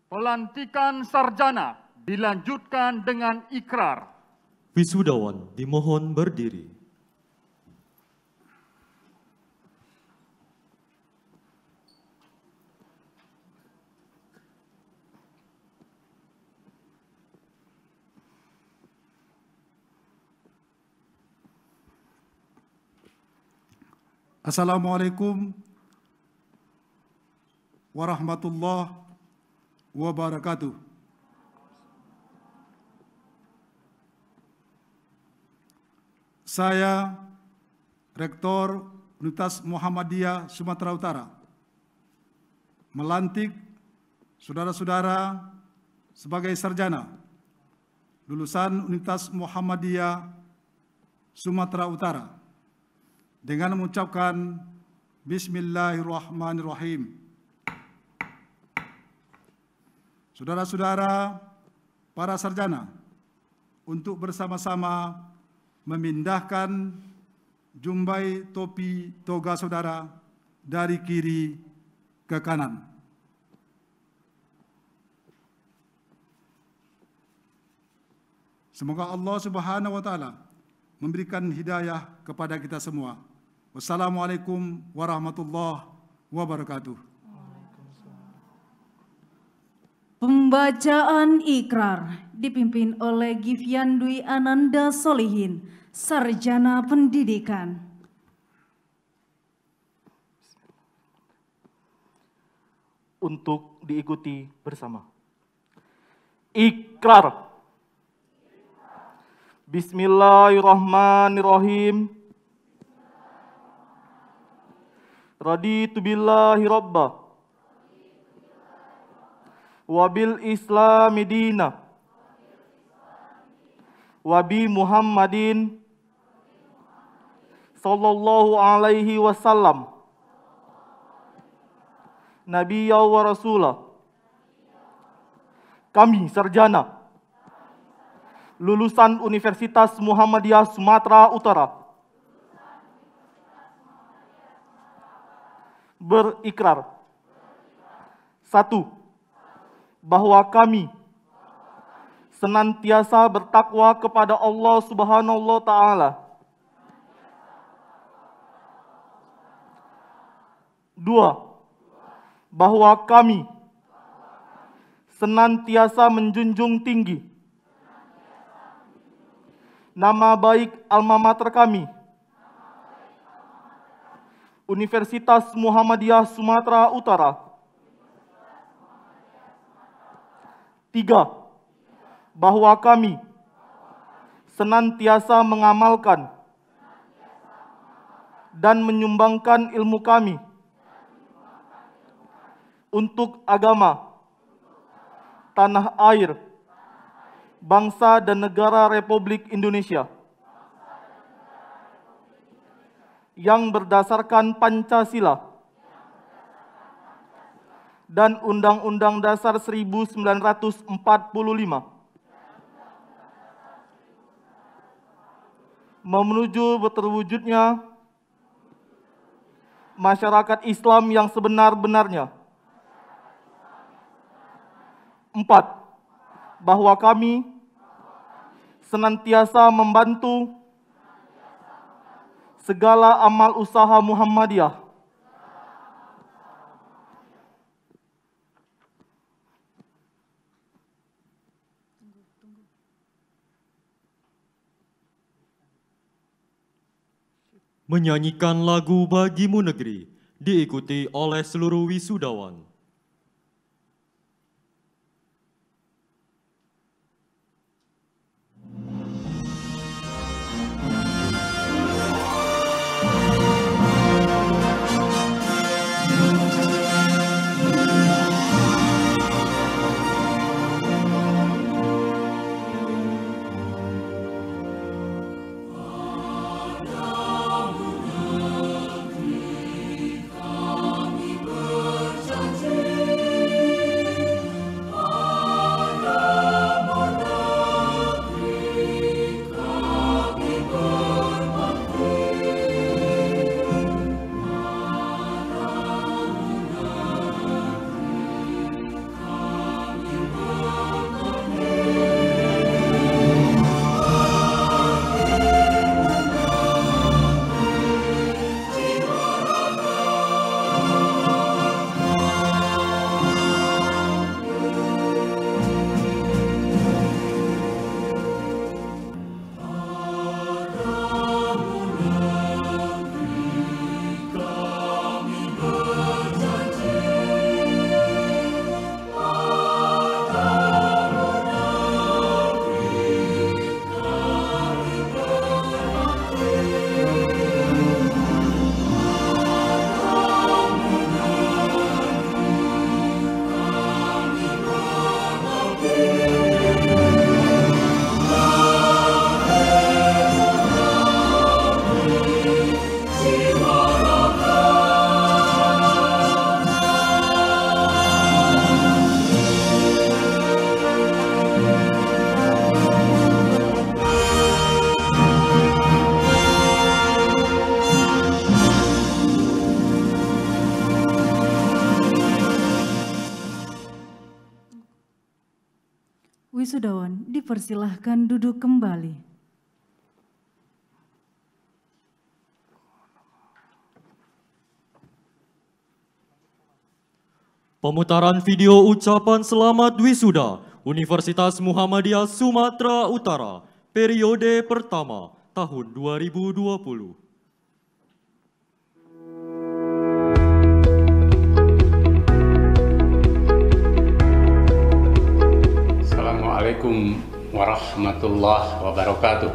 Pelantikan sarjana dilanjutkan dengan ikrar. Wisudawan dimohon berdiri. Assalamualaikum warahmatullahi wabarakatuh. Saya, Rektor Universitas Muhammadiyah Sumatera Utara, melantik saudara-saudara sebagai sarjana lulusan Universitas Muhammadiyah Sumatera Utara dengan mengucapkan Bismillahirrahmanirrahim. Saudara-saudara, para sarjana, untuk bersama-sama memindahkan jumbai topi toga saudara dari kiri ke kanan. Semoga Allah Subhanahu wa Ta'ala memberikan hidayah kepada kita semua. Wassalamualaikum warahmatullahi wabarakatuh. Pembacaan ikrar dipimpin oleh Givyan Dwi Ananda Solihin, Sarjana Pendidikan. Untuk diikuti bersama. Ikrar. Bismillahirrahmanirrahim. Raditu billahi rabba wabil islami dina wabi Muhammadin sallallahu alaihi wasallam nabiyya wa rasulah. Kami sarjana lulusan Universitas Muhammadiyah Sumatera Utara berikrar. 1. Bahwa kami senantiasa bertakwa kepada Allah Subhanahu wa Ta'ala. 2. Bahwa kami senantiasa menjunjung tinggi nama baik alma mater kami, Universitas Muhammadiyah Sumatera Utara. 3. Bahwa kami senantiasa mengamalkan dan menyumbangkan ilmu kami untuk agama, tanah air, bangsa dan negara Republik Indonesia yang berdasarkan Pancasila dan Undang-Undang Dasar 1945, menuju terwujudnya masyarakat Islam yang sebenar-benarnya. 4. Bahwa kami senantiasa membantu segala amal usaha Muhammadiyah menyanyikan lagu Bagimu Negeri, diikuti oleh seluruh wisudawan. Kami berjanji Wisudawan dipersilahkan duduk kembali. Pemutaran video ucapan selamat wisuda Universitas Muhammadiyah Sumatera Utara periode pertama tahun 2020. Assalamualaikum warahmatullahi wabarakatuh.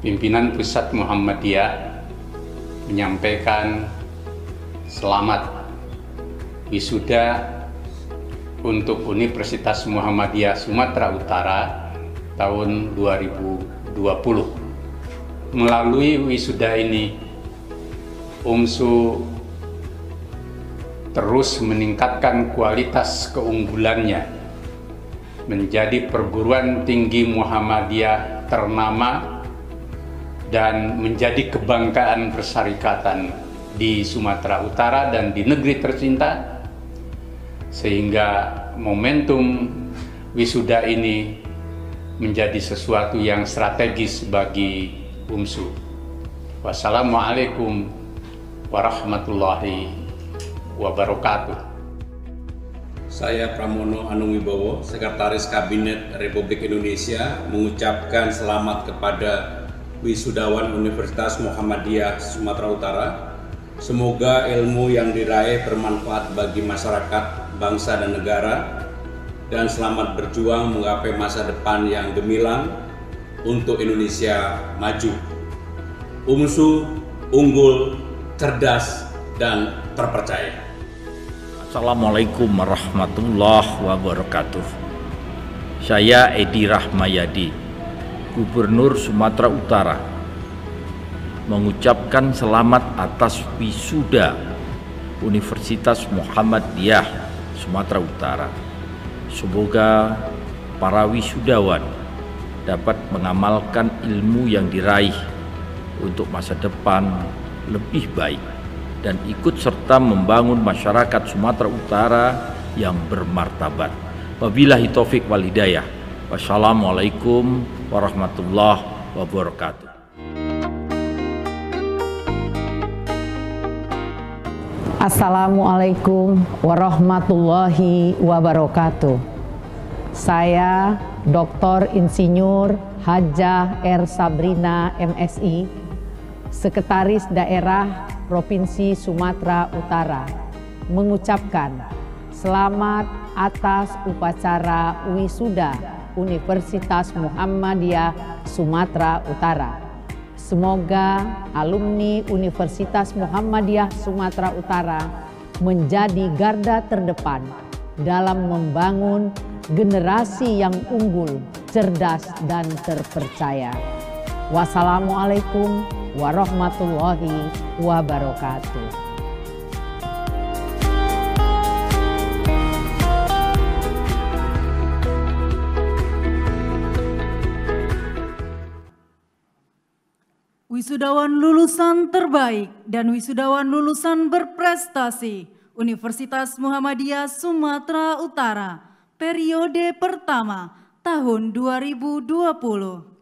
Pimpinan Pusat Muhammadiyah menyampaikan selamat wisuda untuk Universitas Muhammadiyah Sumatera Utara tahun 2020. Melalui wisuda ini, UMSU terus meningkatkan kualitas keunggulannya menjadi perguruan tinggi Muhammadiyah ternama dan menjadi kebanggaan persyarikatan di Sumatera Utara dan di negeri tercinta, sehingga momentum wisuda ini menjadi sesuatu yang strategis bagi UMSU. Wassalamualaikum warahmatullahi wabarakatuh. Saya Pramono Anung Wibowo, Sekretaris Kabinet Republik Indonesia, mengucapkan selamat kepada wisudawan Universitas Muhammadiyah Sumatera Utara. Semoga ilmu yang diraih bermanfaat bagi masyarakat, bangsa dan negara, dan selamat berjuang menggapai masa depan yang gemilang untuk Indonesia maju. UMSU unggul, cerdas, dan terpercaya. Assalamualaikum warahmatullahi wabarakatuh. Saya Edi Rahmayadi, Gubernur Sumatera Utara, mengucapkan selamat atas wisuda Universitas Muhammadiyah Sumatera Utara. Semoga para wisudawan dapat mengamalkan ilmu yang diraih untuk masa depan lebih baik dan ikut serta membangun masyarakat Sumatera Utara yang bermartabat. Wabillahi taufik wal hidayah. Wassalamualaikum warahmatullahi wabarakatuh. Assalamualaikum warahmatullahi wabarakatuh. Saya Dr. Insinyur Hajah R. Sabrina MSI, Sekretaris Daerah Provinsi Sumatera Utara, mengucapkan selamat atas upacara wisuda Universitas Muhammadiyah Sumatera Utara. Semoga alumni Universitas Muhammadiyah Sumatera Utara menjadi garda terdepan dalam membangun generasi yang unggul, cerdas, dan terpercaya. Wassalamualaikum warahmatullahi wabarakatuh. Wisudawan lulusan terbaik dan wisudawan lulusan berprestasi Universitas Muhammadiyah Sumatera Utara periode pertama tahun 2020.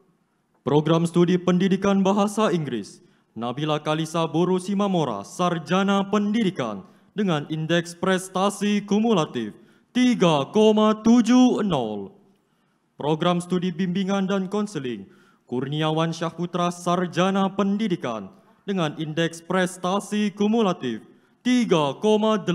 Program Studi Pendidikan Bahasa Inggris Nabila Kalisa Boru Simamora, Sarjana Pendidikan dengan indeks prestasi kumulatif 3,70. Program Studi Bimbingan dan Konseling Kurniawan Syahputra, Sarjana Pendidikan dengan indeks prestasi kumulatif 3,84.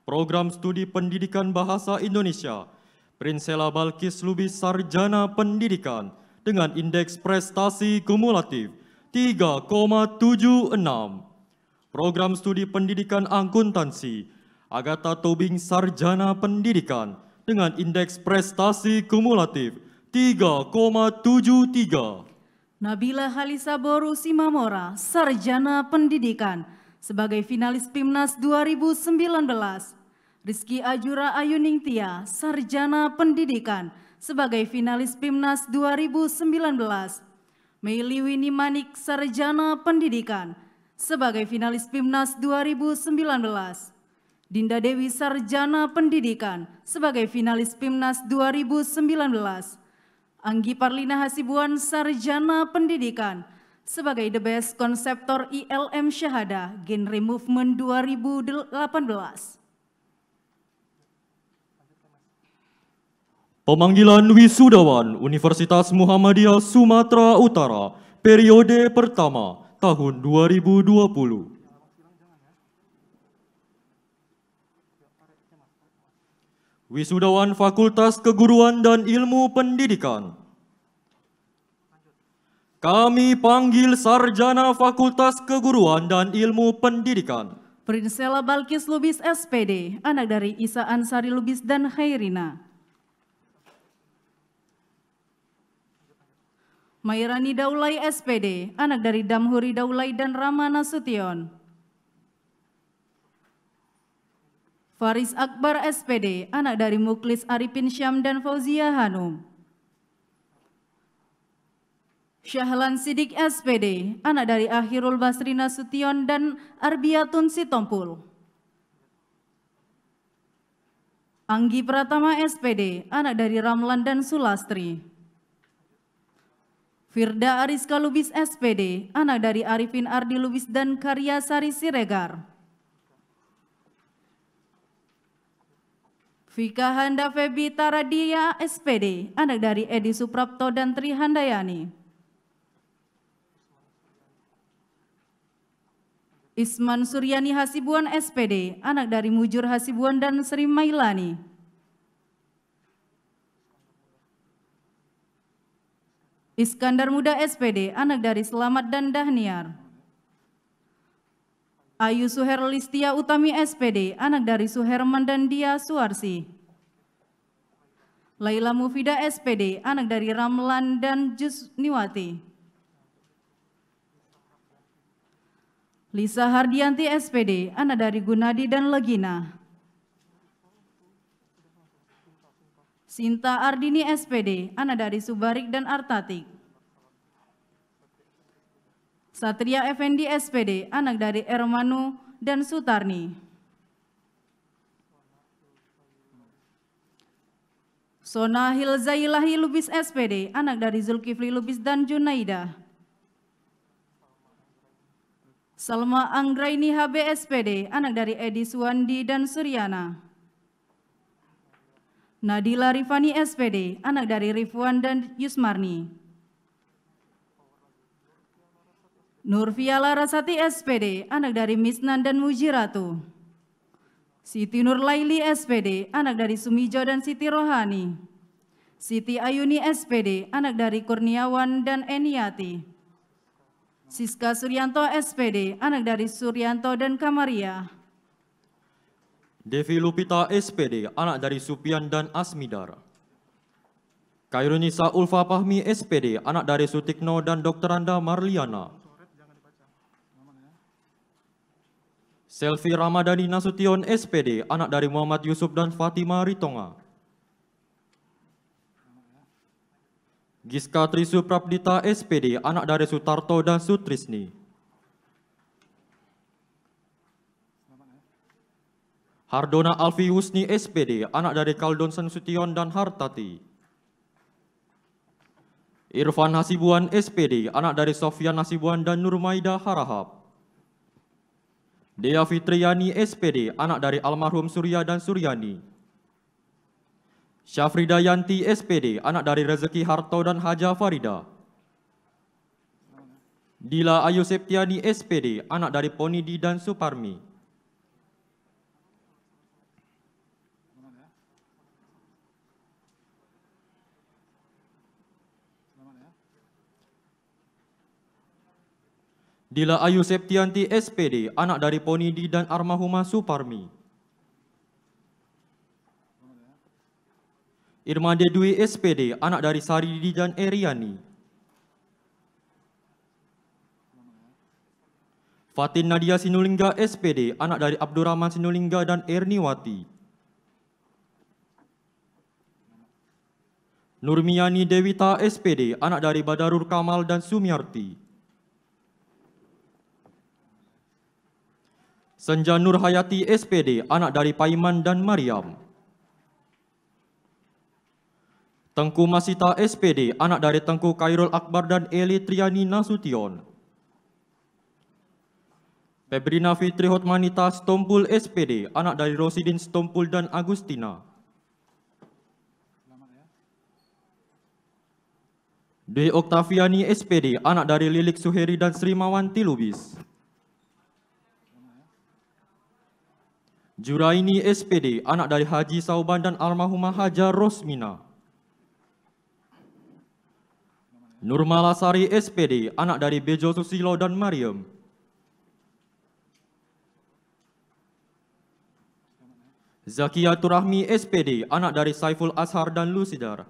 Program Studi Pendidikan Bahasa Indonesia Prinsela Balkis Lubis, Sarjana Pendidikan dengan indeks prestasi kumulatif 3,76. Program Studi Pendidikan Akuntansi Agatha Tobing, Sarjana Pendidikan dengan indeks prestasi kumulatif 3,73. Nabila Halisa Boru Simamora, Sarjana Pendidikan sebagai finalis PIMNAS 2019. Rizky Ajura Ayuningtia, Sarjana Pendidikan sebagai finalis PIMNAS 2019. Meili Winnie Manik, Sarjana Pendidikan sebagai finalis PIMNAS 2019. Dinda Dewi Sarjana Pendidikan sebagai finalis PIMNAS 2019. Anggi Parlina Hasibuan Sarjana Pendidikan sebagai The Best Konseptor ILM Syahada Genre Movement 2018. Pemanggilan wisudawan Universitas Muhammadiyah Sumatera Utara periode pertama tahun 2020. Wisudawan Fakultas Keguruan dan Ilmu Pendidikan. Kami panggil Sarjana Fakultas Keguruan dan Ilmu Pendidikan. Prinsela Balkis Lubis SPD, anak dari Isa Ansari Lubis dan Khairina. Mairani Daulay SPD, anak dari Damhuri Daulay dan Rama Nasution. Faris Akbar SPD, anak dari Muklis Arifin Syam dan Fauzia Hanum. Syahlan Sidik SPD, anak dari Akhirul Basri Nasution dan Arbiatun Sitompul. Anggi Pratama SPD, anak dari Ramlan dan Sulastri. Firda Ariska Lubis SPD, anak dari Arifin Ardi Lubis dan Karya Sari Siregar. Vika Handa Febi Taradia SPD, anak dari Edi Suprapto dan Tri Handayani. Isman Suryani Hasibuan SPD, anak dari Mujur Hasibuan dan Sri Mailani. Iskandar Muda SPD, anak dari Selamat dan Dahniar. Ayu Suher Listia Utami SPD, anak dari Suherman dan Dia Suarsi. Laila Mufida SPD, anak dari Ramlan dan Jusniwati. Lisa Hardianti SPD, anak dari Gunadi dan Legina. Sinta Ardini SPD, anak dari Subarik dan Artatik. Satria Effendi SPD, anak dari Ermanu dan Sutarni. Sona Hilzailahi Lubis SPD, anak dari Zulkifli Lubis dan Junaida. Salma Anggraini HB SPD, anak dari Edi Suwandi dan Suryana. Nadila Rifani SPD, anak dari Rifwan dan Yusmarni. Nurfiala Rasati SPD, anak dari Misnan dan Mujiratu. Siti Nur Laili SPD, anak dari Sumijo dan Siti Rohani. Siti Ayuni SPD, anak dari Kurniawan dan Eniati. Siska Suryanto SPD, anak dari Suryanto dan Kamaria. Devi Lupita SPD, anak dari Supian dan Asmidar. Kairunisa Ulfa Pahmi SPD, anak dari Sutikno dan Dr. Anda Marliana. Selvi Ramadhani Nasution SPD, anak dari Muhammad Yusuf dan Fatima Ritonga. Giska Trisuprapdita SPD, anak dari Sutarto dan Sutrisni. Hardona Alfi Husni SPD, anak dari Kaldon Nasution dan Hartati. Irfan Hasibuan SPD, anak dari Sofyan Hasibuan dan Nurmaida Harahap. Dea Fitriani SPD, anak dari almarhum Surya dan Suryani. Syafrida Yanti SPD, anak dari Rezeki Harto dan Haja Farida. Dila Ayu Septiani SPD, anak dari Ponidi dan Suparmi. Dila Ayu Septianti SPD, anak dari Ponidi dan Armahuma Suparmi. Irma Dedwi SPD, anak dari Saridi dan Eriani. Fatin Nadia Sinulingga SPD, anak dari Abdurrahman Sinulingga dan Erniwati. Nurmiani Dewita SPD, anak dari Badarur Kamal dan Sumiarti. Senja Nur Hayati SPD, anak dari Paiman dan Mariam. Tengku Masita SPD, anak dari Tengku Khairul Akbar dan Eli Triani Nasution. Febrina Fitri Hotmanita Stompul SPD, anak dari Rosidin Stompul dan Agustina. Dwi Oktaviani SPD, anak dari Lilik Suheri dan Sri Mawanti Lubis. Juraini SPD, anak dari Haji Sauban dan almarhumah Hajar Rosmina. Nurmalasari SPD, anak dari Bejo Susilo dan Mariam. Zakiatur Rahmi SPD, anak dari Saiful Ashar dan Lusidar.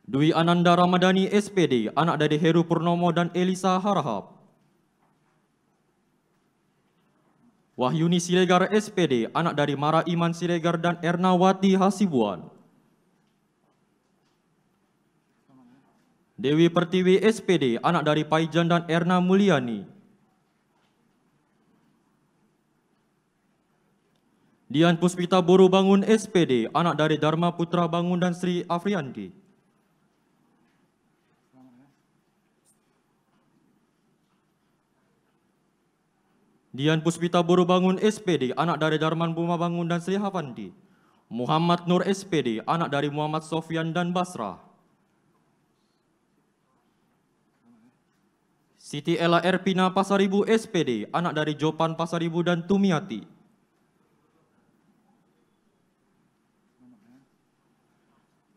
Dwi Ananda Ramadhani SPD, anak dari Heru Purnomo dan Elisa Harahap. Wahyuni Siregar SPD, anak dari Mara Iman Siregar dan Ernawati Hasibuan. Dewi Pertiwi SPD, anak dari Paijan dan Erna Mulyani. Dian Puspita Boru Bangun SPD, anak dari Dharma Putra Bangun dan Sri Afriandi. Dian Puspita Boru Bangun SPD, anak dari Darman Buma Bangun dan Sri Hafandi. Muhammad Nur SPD, anak dari Muhammad Sofyan dan Basrah. Siti Ella Erpina Pasaribu SPD, anak dari Jopan Pasaribu dan Tumiati.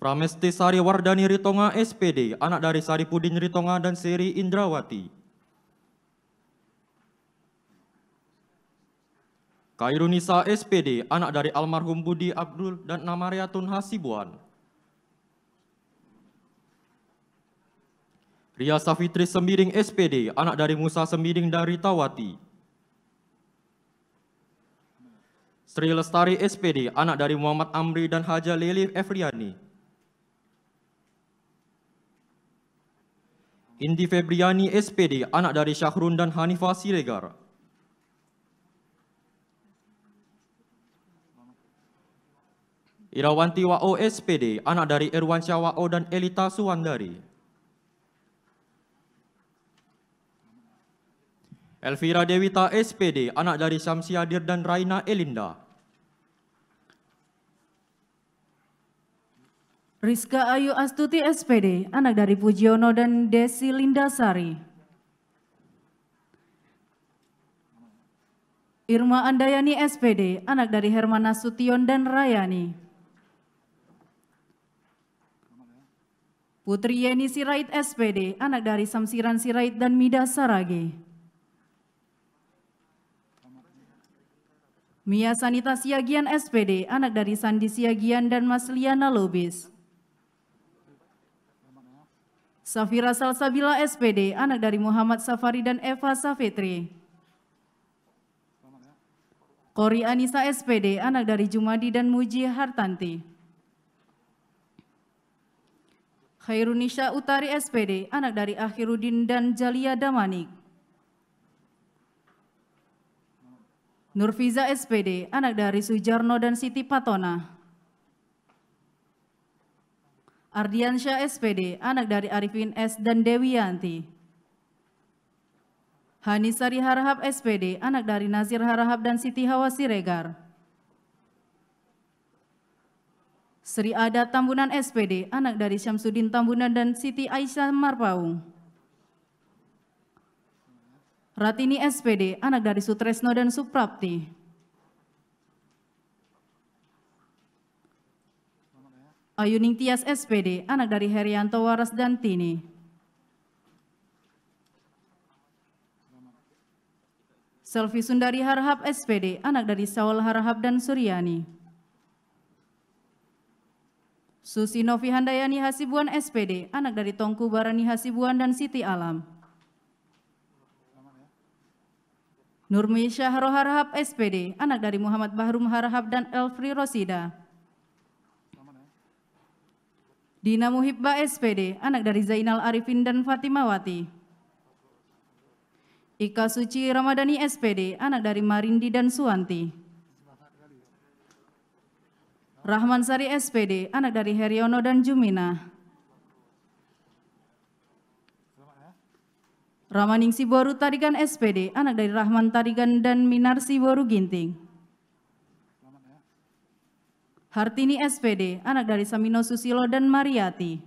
Pramesti Sari Wardani Ritonga SPD, anak dari Saripudin Ritonga dan Seri Indrawati. Kairunisa SPD, anak dari almarhum Budi Abdul dan Namariatun Hasibuan. Ria Safitri Sembiring SPD, anak dari Musa Sembiring dan Ritawati. Sri Lestari SPD, anak dari Muhammad Amri dan Haja Lili Efriani. Indi Febriani SPD, anak dari Syahrun dan Hanifah Siregar. Irawanti Wao SPD, anak dari Irwansyah Wao dan Elita Suwandari. Elvira Dewita SPD, anak dari Syamsiadir dan Raina Elinda. Rizka Ayu Astuti SPD, anak dari Pujiono dan Desi Lindasari. Irma Andayani SPD, anak dari Herman Nasution dan Rayani. Putri Yeni Sirait SPD, anak dari Samsiran Sirait dan Midah Sarage. Mia Sanita Siagian SPD, anak dari Sandi Siagian dan Masliana Lubis. Safira Salsabila SPD, anak dari Muhammad Safari dan Eva Safitri. Kori Anissa SPD, anak dari Jumadi dan Muji Hartanti. Khairunisha Utari SPD, anak dari Akhirudin dan Jalia Damanik. Nurfiza SPD, anak dari Sujarno dan Siti Patona. Ardiansyah SPD, anak dari Arifin S dan Dewi Yanti. Hanisari Harahap SPD, anak dari Nazir Harahap dan Siti Hawa Siregar. Sri Ada Tambunan SPD, anak dari Syamsuddin Tambunan dan Siti Aisyah Marpaung. Ratini SPD, anak dari Sutresno dan Suprapti. Ayuning Tias SPD, anak dari Herianto Waras dan Tini. Selvi Sundari Harahap SPD, anak dari Saul Harahap dan Suryani. Susi Novi Handayani Hasibuan SPD, anak dari Tongku Barani Hasibuan dan Siti Alam. Nurmi Syahro Harahap SPD, anak dari Muhammad Bahrum Harahap dan Elfri Rosida. Dina Muhibba SPD, anak dari Zainal Arifin dan Fatimawati. Ika Suci Ramadhani SPD, anak dari Marindi dan Suwanti. Rahman Sari SPD, anak dari Heriono dan Jumina. Ramaningsi Boru Tarigan SPD, anak dari Rahman Tarigan dan Minarsi Boru Ginting. Hartini SPD, anak dari Samino Susilo dan Mariati.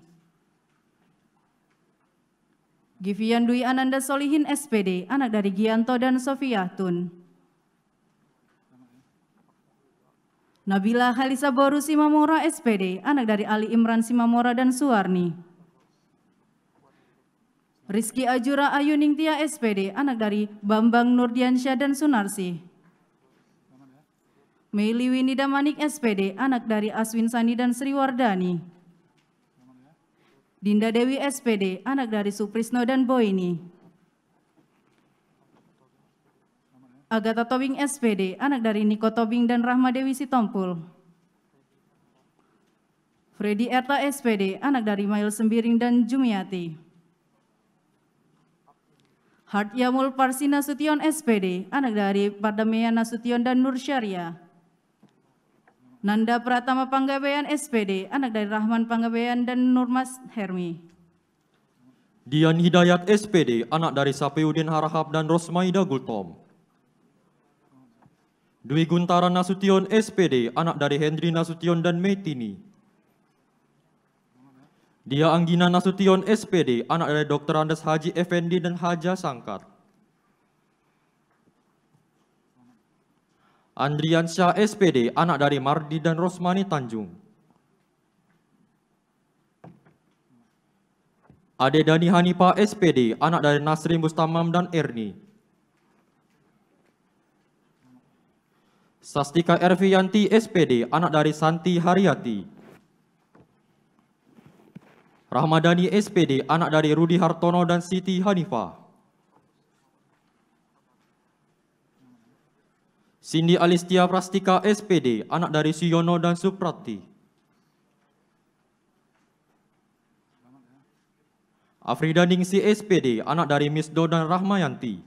Givian Dwi Ananda Solihin SPD, anak dari Gianto dan Sofiatun. Nabila Halisa Boru Simamora SPD, anak dari Ali Imran Simamora dan Suwarni. Rizky Ajura Ayuningtia SPD, anak dari Bambang Nurdiansyah dan Sunarsi. Meili Winida Manik SPD, anak dari Aswin Sani dan Sri Wardani. Dinda Dewi SPD, anak dari Suprisno dan Boini. Agatha Tobing SPD, anak dari Niko Tobing dan Rahma Dewi Sitompul. Freddy Erta SPD, anak dari Mail Sembiring dan Jumiati. Hart Yamul Parsina Sution SPD, anak dari Pardameya Nasution dan Nur Syariah. Nanda Pratama Panggabean SPD, anak dari Rahman Panggabean dan Nurmas Hermi. Dian Hidayat SPD, anak dari Sapiudin Harahap dan Rosmaida Gultom. Dwi Guntara Nasution SPD, anak dari Hendri Nasution dan Metini. Dia Anggina Nasution SPD, anak dari Dr. Andes Haji Effendi dan Haja Sangkar. Andrian Syah SPD, anak dari Mardi dan Rosmani Tanjung. Ade Dani Hanipa SPD, anak dari Nasri Mustamam dan Erni. Sastika Ervianti SPD, anak dari Santi Haryati. Rahmadani SPD, anak dari Rudi Hartono dan Siti Hanifah. Cindy Alistia Prastika SPD, anak dari Siono dan Suprati. Afrida Ningsi SPD, anak dari Misdo dan Rahmayanti.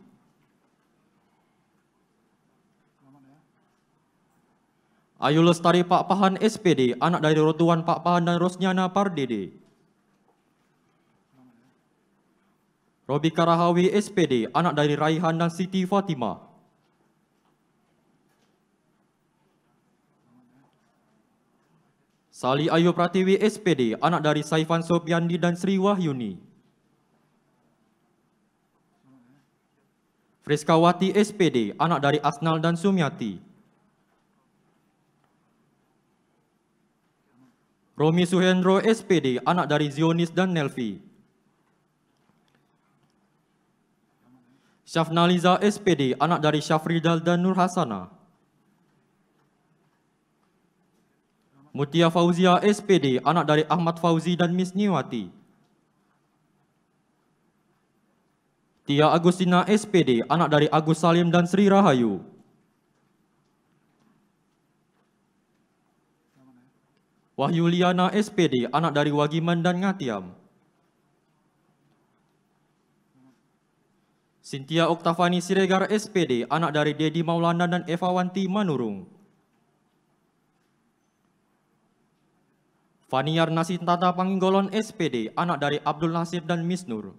Ayu Lestari Pak Pahan SPD, anak dari Rotuan Pak Pahan dan Rosnyana Pardede. Robi Karahawi SPD, anak dari Raihan dan Siti Fatimah. Sali Ayu Pratiwi SPD, anak dari Saifan Sopiandi dan Sri Wahyuni. Friskawati SPD, anak dari Asnal dan Sumiati. Romi Suhendro SPD, anak dari Zionis dan Nelvi. Syafnaliza SPD, anak dari Syafridal dan Nur Hasana. Mutia Fauzia SPD, anak dari Ahmad Fauzi dan Misniwati. Tia Agustina SPD, anak dari Agus Salim dan Sri Rahayu. Wahyu Liana SPD, anak dari Wagiman dan Ngatiam. Cynthia Oktavani Siregar SPD, anak dari Dedi Maulana dan Evawanti Manurung. Faniar Nasintata Panginggolon SPD, anak dari Abdul Nasir dan Misnur.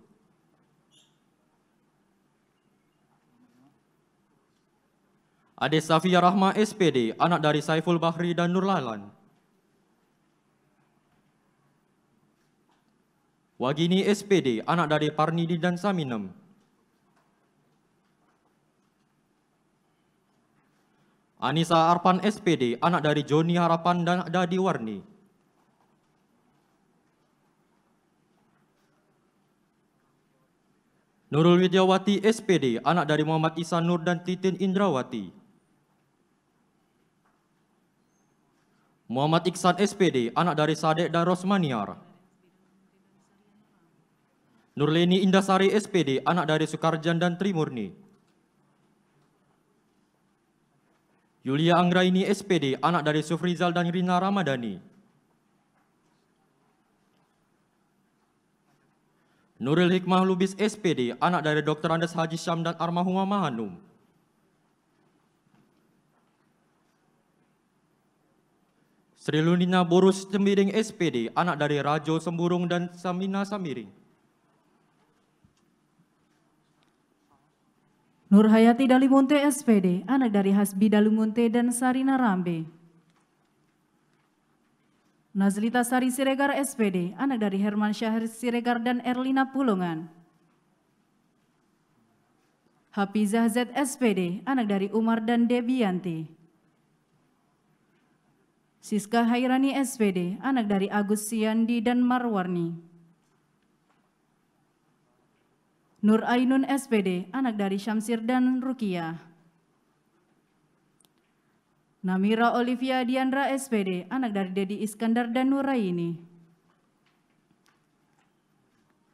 Ade Safia Rahma SPD, anak dari Saiful Bahri dan Nurlalan. Wagini SPD, anak dari Parnidi dan Saminem. Anissa Arpan SPD, anak dari Joni Harapan dan Dadi Warni. Nurul Widyawati SPD, anak dari Muhammad Ihsan Nur dan Titin Indrawati. Muhammad Iksan SPD, anak dari Sadek dan Rosmaniar. Nurleni Indasari SPD, anak dari Sukarjan dan Trimurni. Yulia Anggraini SPD, anak dari Sufrizal dan Rina Ramadhani. Nuril Hikmah Lubis SPD, anak dari Dr. Andes Haji Syam dan Armahumah Mahanum. Sri Lunina Borus Cembiring SPD, anak dari Rajo Semburung dan Samina Samiring. Nur Hayati Dalimunte SPD, anak dari Hasbi Dalimunte dan Sarina Rambe. Nazlita Sari Siregar SPD, anak dari Herman Syahir Siregar dan Erlina Pulungan. Hafizah Z SPD, anak dari Umar dan Debianti. Siska Hairani SPD, anak dari Agus Siandi dan Marwarni. Nur Ainun SPD, anak dari Syamsir dan Rukia. Namira Olivia Diandra SPD, anak dari Dedi Iskandar dan Nuraini.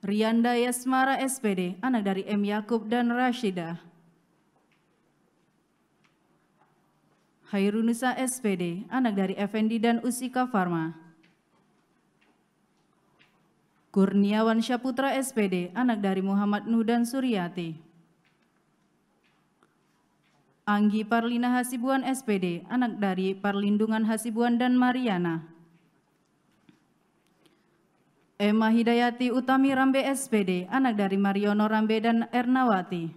Rianda Yasmara SPD, anak dari M. Yakub dan Rashida. Hairunusa SPD, anak dari Effendi dan Usika Farma. Kurniawan Syaputra SPD, anak dari Muhammad Nuh dan Suryati. Anggi Parlina Hasibuan SPD, anak dari Parlindungan Hasibuan dan Mariana. Emma Hidayati Utami Rambe SPD, anak dari Mariono Rambe dan Ernawati.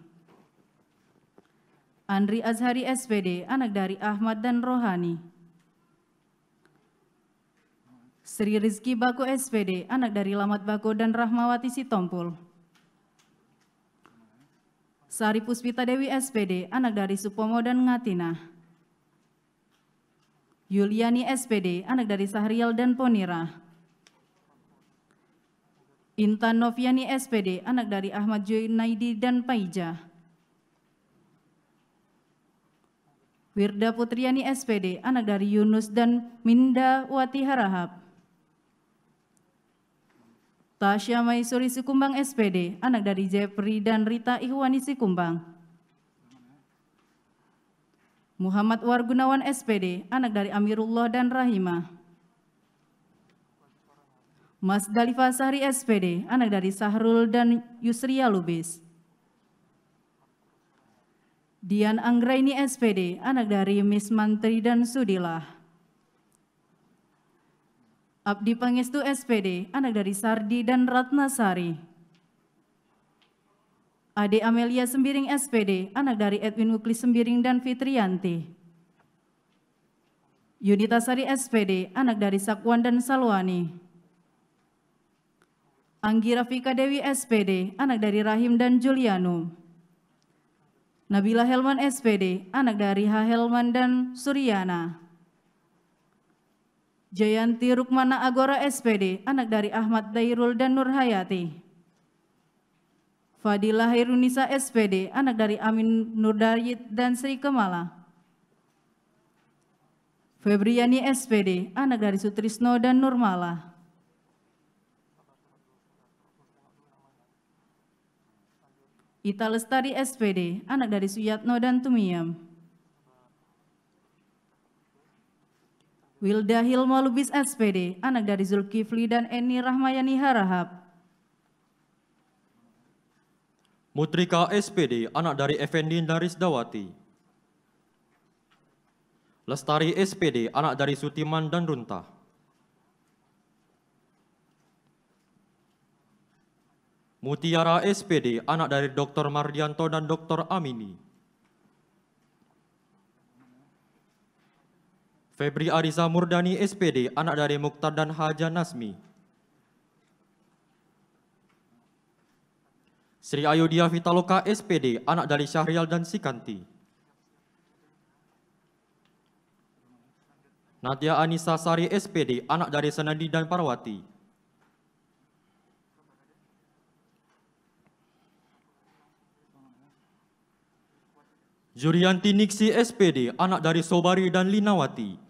Andri Azhari SPD, anak dari Ahmad dan Rohani. Sri Rizki Bako SPD, anak dari Lamat Bako dan Rahmawati Sitompul. Sari Puspita Dewi SPD, anak dari Supomo dan Ngatina. Yuliani SPD, anak dari Sahrial dan Ponira. Intan Noviani SPD, anak dari Ahmad Junaidi dan Paija. Wirda Putriani SPD, anak dari Yunus dan Minda Wati Harahap. Tasya Maisuri Sikumbang SPD, anak dari Jeffrey dan Rita Ihwani Sikumbang. Muhammad Wargunawan SPD, anak dari Amirullah dan Rahimah. Mas Dalifah Sahri SPD, anak dari Sahrul dan Yusria Lubis. Dian Anggraini SPD, anak dari Miss Mantri dan Sudilah. Abdi Pangestu SPD, anak dari Sardi dan Ratnasari. Ade Amelia Sembiring SPD, anak dari Edwin Mukli Sembiring dan Fitrianti. Yunita Sari SPD, anak dari Sakwan dan Salwani. Anggi Rafika Dewi SPD, anak dari Rahim dan Juliano. Nabila Helman SPD, anak dari Hahelman dan Suryana. Jayanti Rukmana Agora SPD, anak dari Ahmad Dairul dan Nur Hayati. Fadilah Hairunisa SPD, anak dari Amin Nurdayit dan Sri Kemala. Febriani SPD, anak dari Sutrisno dan Nurmala. Ita Lestari SPD, anak dari Suyatno dan Tumiyam. Wilda Hilma Lubis SPD, anak dari Zulkifli dan Eni Rahmayani Harahap. Mutrika SPD, anak dari Effendi dan Rizdawati. Lestari SPD, anak dari Sutiman dan Runta. Mutiara SPD, anak dari Dr. Mardianto dan Dr. Amini. Febri Ariza Murdani SPD, anak dari Mukhtar dan Haja Nasmi. Sri Ayodhya Vitaloka SPD, anak dari Syahrial dan Sikanti. Nadia Anissa Sari SPD, anak dari Senadi dan Parwati. Jurianti Niksi SPD, anak dari Sobari dan Linawati.